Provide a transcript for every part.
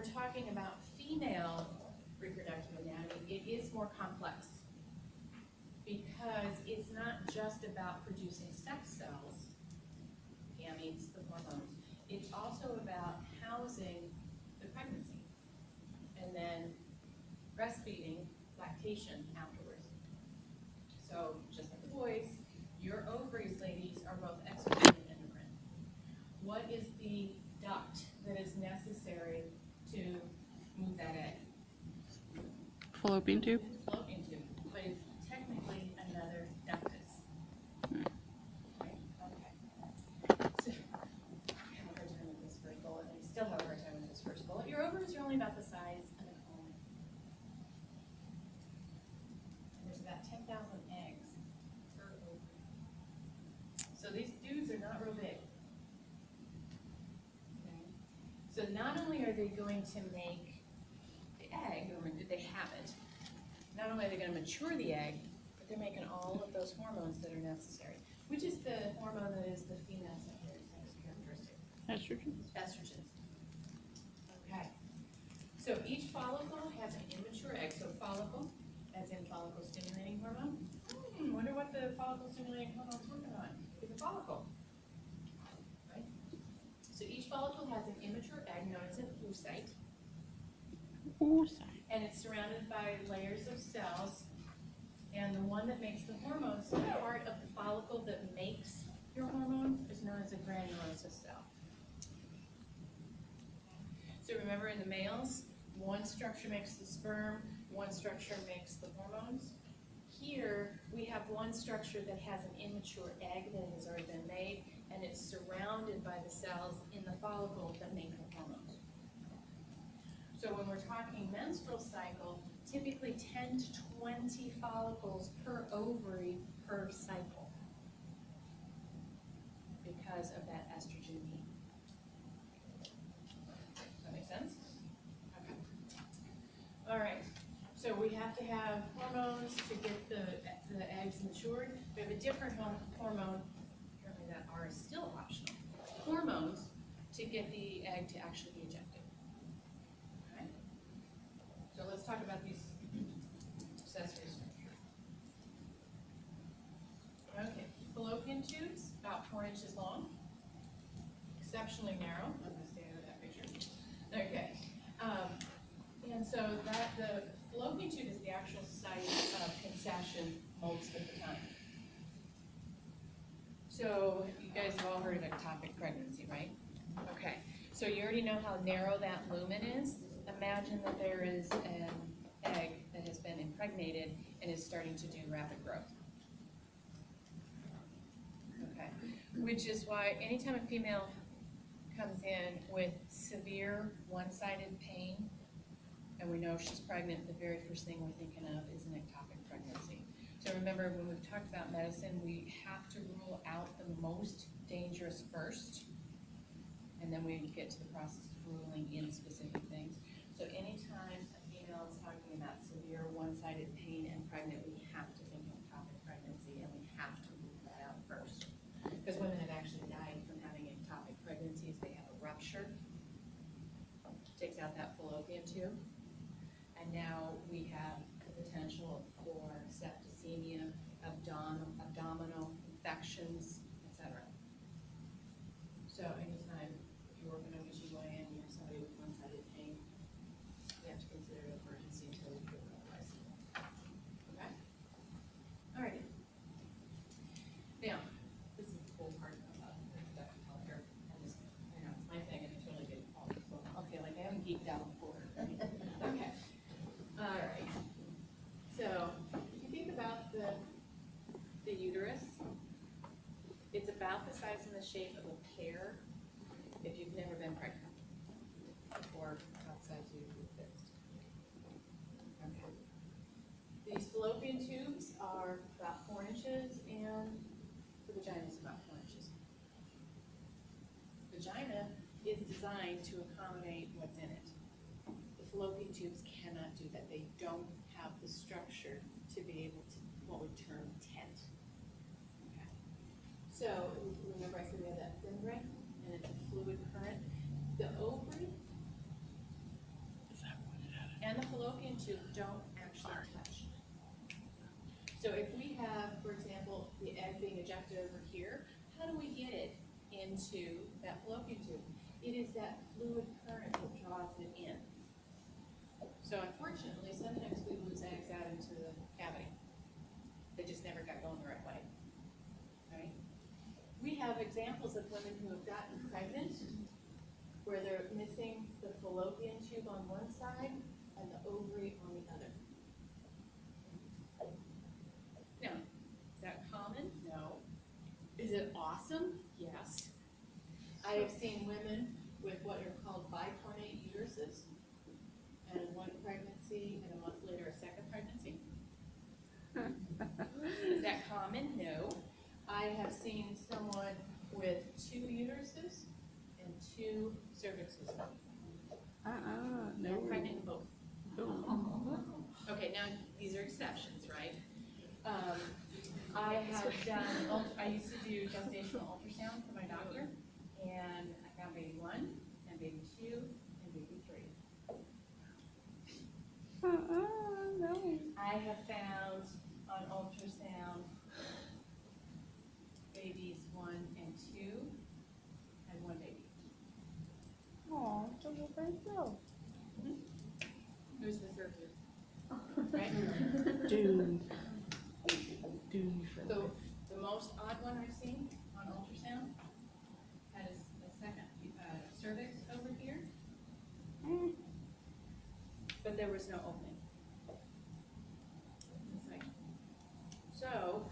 we're talking about female reproductive anatomy, it is more complex because it's not just about producing sex cells, gametes, the hormones. It's also about housing the pregnancy and then breastfeeding, lactation afterwards. So just like the boys, your ovaries, ladies, are both exocrine and endocrine. What is the duct that is necessary to move that egg? Fallopian tube? Fallopian tube, but it's technically another ductus. Right? Okay. So, I have a hard time with this first bullet, and I still have a hard time with this first bullet. Your ovaries are only about the size of an almond. And there's about 10,000 eggs per ovary. So these dudes are not real big. Okay. So not only are they going to make the egg, or they have it, not only are they going to mature the egg, but they're making all of those hormones that are necessary. Which is the hormone that is the female secondary sex characteristic? Estrogen? Estrogens. Okay. So each follicle has an immature egg. So follicle, as in follicle stimulating hormone. Wonder what the follicle stimulating hormone is working on. It's a follicle. Right? So each follicle has an immature egg known as an oocyte. Oocyte. And it's surrounded by layers of cells. And the one that makes the hormones, the part of the follicle that makes your hormones, is known as a granulosa cell. So remember in the males, one structure makes the sperm, one structure makes the hormones. Here, we have one structure that has an immature egg that has already been made, and it's surrounded by the cells in the follicle that make the hormones. So when we're talking menstrual cycle, typically 10 to 20 follicles per ovary per cycle because of that estrogen need. Does that make sense? Okay. All right. So we have to have hormones to get the eggs matured. We have a different hormone, apparently that R is still optional, hormones to get the egg to actually be ejected. Okay. So let's talk about these accessory structures. Okay, fallopian tubes, about 4 inches long, exceptionally narrow. I'm going to stay out of that picture. Okay. And so the fallopian tube is the actual site of conception most of the time. So you guys have all heard of ectopic pregnancy, right? Okay. So you already know how narrow that lumen is. Imagine that there is an egg that has been impregnated and is starting to do rapid growth. Okay. Which is why anytime a female comes in with severe one-sided pain, and we know she's pregnant, the very first thing we're thinking of is an ectopic pregnancy. So remember, when we've talked about medicine, we have to rule out the most dangerous first, and then we get to the process of ruling in specific things. So anytime a female is talking about severe one-sided pain and pregnant, we have to think of ectopic pregnancy, and we have to rule that out first. Because women have actually died from having ectopic pregnancies. They have a rupture, takes out that fallopian tube, and now we have the potential for septicemia, abdominal infections, etc. So anytime if you're working OBGYN and you have somebody with one-sided pain, you have to consider it an emergency until you feel otherwise. Okay? All right. Now, this is the cool part about reproductive health care. And this, I know, it's my thing, and I totally get all this. Okay, like I haven't geeked out before. Okay. All right. So, if you think about the uterus, it's about the size and the shape of a pear if you've never been pregnant, or outside you fist. Okay. These fallopian tubes are about 4 inches, and the vagina is about 4 inches. Vagina is designed to accommodate what's in it. The fallopian tubes cannot do that. They don't have the structure to be able to, what we term, tent. Okay. So, remember I said we have that thin ring, and it's a fluid current. The ovary fallopian tube don't actually touch. So if we have, for example, the egg being ejected over here, how do we get it into that fallopian tube? It is that fluid current that draws it in. So unfortunately, sometimes we lose eggs out into the cavity. They just never got going the right way, right? We have examples of women who have gotten pregnant where they're missing the fallopian tube on one side and the ovary on the other. Now, is that common? No. Is it awesome? Yes. I have seen women with what are called bicornate uteruses, and one pregnancy and a month later a second pregnancy. Is that common? No. I have seen someone with 2 uteruses and 2 cervixes. No. They're pregnant in both. Oh. Okay, now these are exceptions, right? I have done, I used to do gestational ultrasound for my doctor, and I found baby 1, and baby 2, and baby 3. No. I have found on ultrasound babies 1 and 2, and 1 baby. Aw, it's a little baby. Who's the third group? Right? Doomed. Doomed for So life. the most odd one I've seen on ultrasound had a second cervix over here, but there was no opening. It's like, so,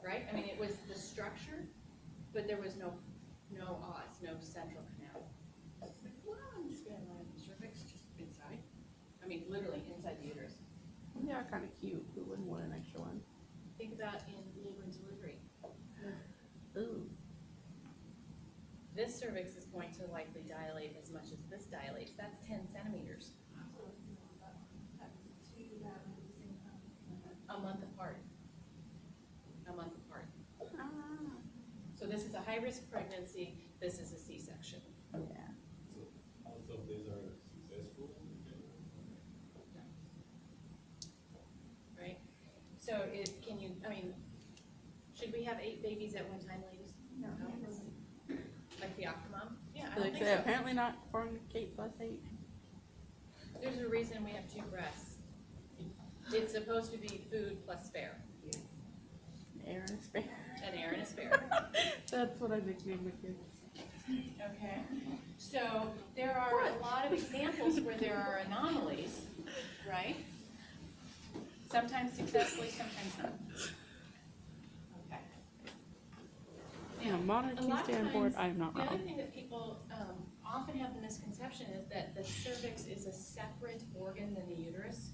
right? I mean, it was the structure, but there was no odds, no central canal. It's like, well, I'm just gonna line the cervix just inside. I mean, literally inside the uterus. Yeah, kind of cute. Who wouldn't want an extra one? Think about in labor and delivery. Ooh. This cervix is going to likely dilate as much as this dilates. That's 10 centimeters. A month apart. A month apart. So this is a high-risk pregnancy. This is a C-section. Yeah. So also these are successful? Right? So can you, I mean, should we have 8 babies at one time, ladies? No. Like the Octomom? Yeah, I don't Like think say, so. apparently not according to Kate plus 8. There's a reason we have 2 breasts. It's supposed to be food plus spare. Air and spare. An air and a spare. That's what I nicknamed my kids. Okay, so there are a lot of examples where there are anomalies, right? Sometimes successfully, sometimes not. Okay. Yeah, monarchy A lot of stand board, times, I am not the other wrong. thing that people often have the misconception is that the cervix is a separate organ than the uterus,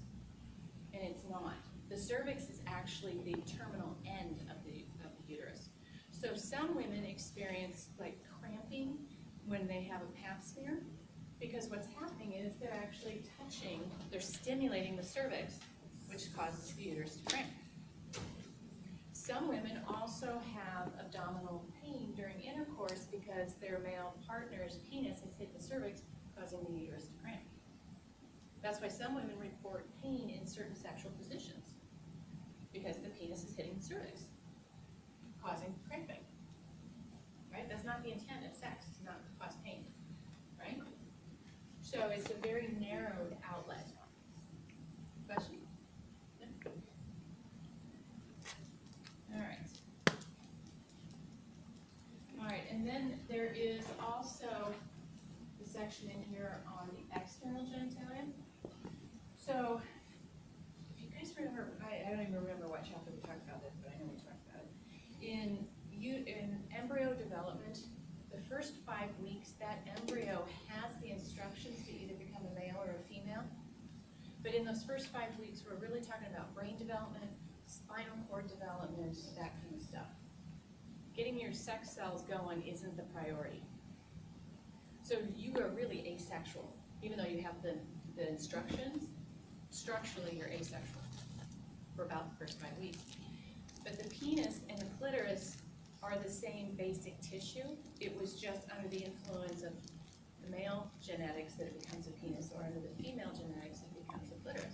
and it's not. The cervix is actually the terminal end of the uterus. So some women experience like cramping when they have a pap smear, because what's happening is they're actually touching, they're stimulating the cervix, which causes the uterus to cramp. Some women also have abdominal pain during intercourse because their male partner's penis has hit the cervix, causing the uterus to cramp. That's why some women report pain in certain sexual positions, because the penis is hitting the cervix, causing cramping. Right? That's not the intent of sex, it's not to cause pain, right? So it's a very narrowed outlet. Question? Yeah. All right. All right, and then there is also the section in here on the external genitalia. So, if you guys remember, I don't even remember what chapter we talked about this, but I know we talked about it. In embryo development, the first 5 weeks, that embryo has the instructions to either become a male or a female. But in those first 5 weeks, we're really talking about brain development, spinal cord development, that kind of stuff. Getting your sex cells going isn't the priority. So you are really asexual, even though you have the instructions. Structurally, you're asexual for about the first 5 weeks. But the penis and the clitoris are the same basic tissue. It was just under the influence of the male genetics that it becomes a penis, or under the female genetics it becomes a clitoris.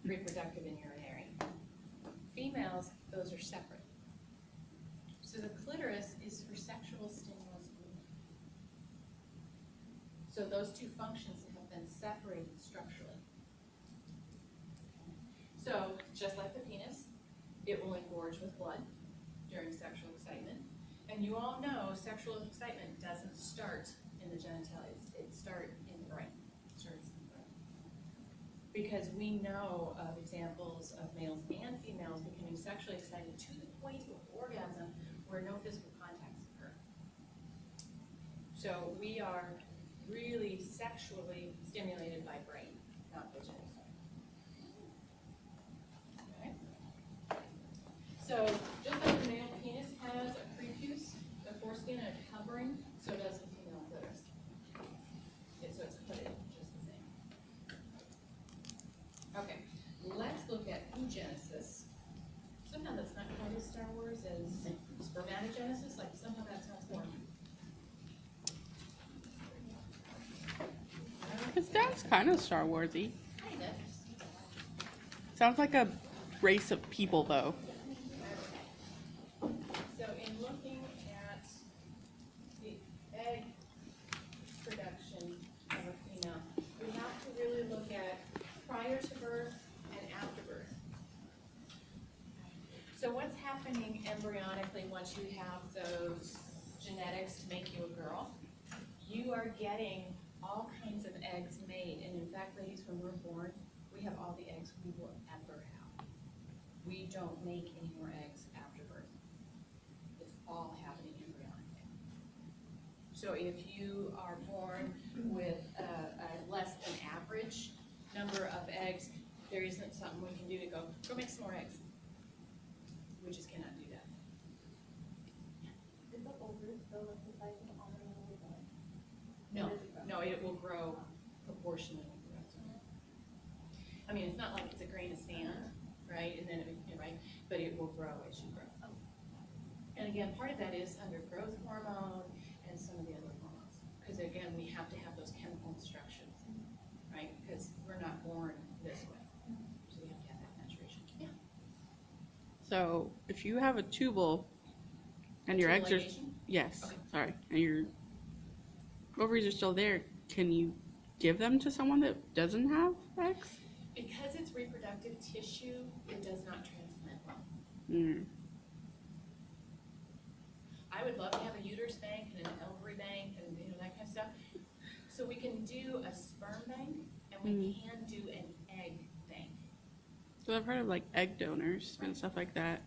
reproductive and urinary. Females, those are separate. So the clitoris is for sexual stimulus only. So those two functions have been separated structurally. So just like the penis, it will engorge with blood during sexual excitement. And you all know sexual excitement doesn't start in the genitalia, it starts in the brain. Because we know of examples of males and females becoming sexually excited to the point of orgasm where no physical contacts occur. So we are really sexually stimulated by brain, not vaginal. Okay. So just like the male penis has a prepuce, a foreskin, and a covering, so does the female clitoris. So it's hooded, just the same. Okay, let's look at oogenesis. Somehow that's not quite as Star Wars as spermatogenesis, like somehow that sounds more. It sounds kind of Star Warsy. Kind of. Sounds like a race of people, though. So in looking at the egg production of a female, we have to really look at prior to birth and after birth. So what's happening embryonically once you have those genetics to make you a girl? You are getting all kinds of eggs made, and in fact, ladies, when we're born, we have all the eggs we will ever have. We don't make any more eggs after birth. It's all happening embryonically. So if you are born with a less than average number of eggs, there isn't something we can do to go make some more eggs. We just cannot do that. Is the ovaries still like the size of the almond when we born? No, no, it will grow proportionally with the rest of it. I mean, it's not like it's a grain of sand, right? And then right, but it will grow as you grow. And again, part of that is under growth hormone and some of the other hormones. Because again, we have to have those chemical instructions, right? Because we're not born this way. So we have to have that maturation. Yeah. So, if you have a tubal and your eggs are, Ligation? yes, Okay. sorry, and your ovaries are still there, can you give them to someone that doesn't have eggs? Because it's reproductive tissue, it does not transplant well. Mm. I would love to have a uterus bank and an ovary bank and that kind of stuff. So we can do a sperm bank and we can do an egg bank. So I've heard of like egg donors and stuff like that.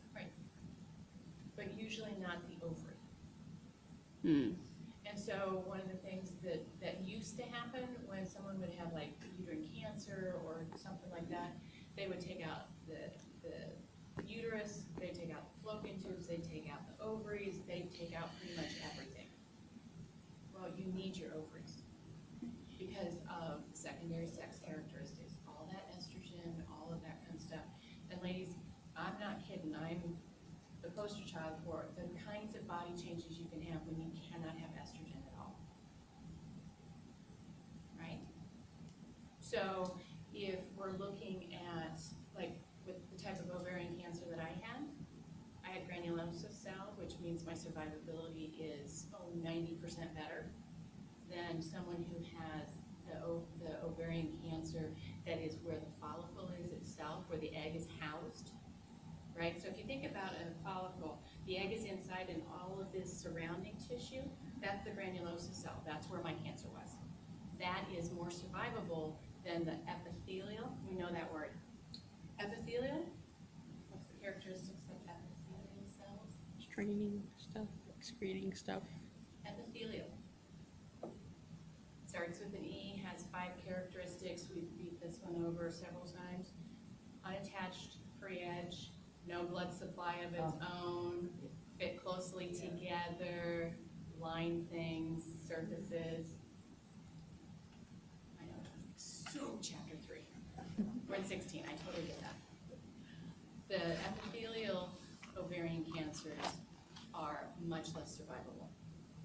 But usually not the ovary. Hmm. And so one of the things that used to happen when someone would have like uterine cancer or something like that, they would take out the uterus, they take out the fallopian tubes, they take out the ovaries, they take out pretty much everything. Well, you need your ovaries because of secondary sex characteristics, all that estrogen, all of that kind of stuff. And ladies, I'm not kidding, I'm the poster child for the kinds of body changes you can have when you cannot have estrogen at all. Right? So if we're looking at, like with the type of ovarian cancer that I had granulosa cell, which means my survivability is 90% better than someone who has the ovarian cancer that is where the follicle is itself, where the egg is housed. Right? So if you think about a follicle, the egg is inside and all of this surrounding tissue, that's the granulosa cell. That's where my cancer was. That is more survivable than the epithelial. We know that word. Epithelial? What's the characteristics of epithelial cells? Straining stuff, excreting stuff. Epithelial. Starts with an E, has 5 characteristics. We've beat this one over several times. Unattached, free edge, no blood supply of its own, fit closely together, line things, surfaces. I know, so chapter 3. We're in 16, I totally get that. The epithelial ovarian cancers are much less survivable,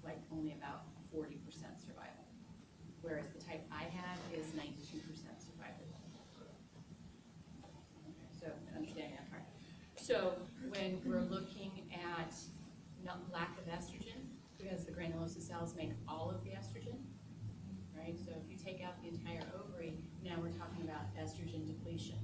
like only about 40% survival, whereas the type I had is 92% survivable. So when we're looking at lack of estrogen, because the granulosa cells make all of the estrogen, right? So if you take out the entire ovary, now we're talking about estrogen depletion.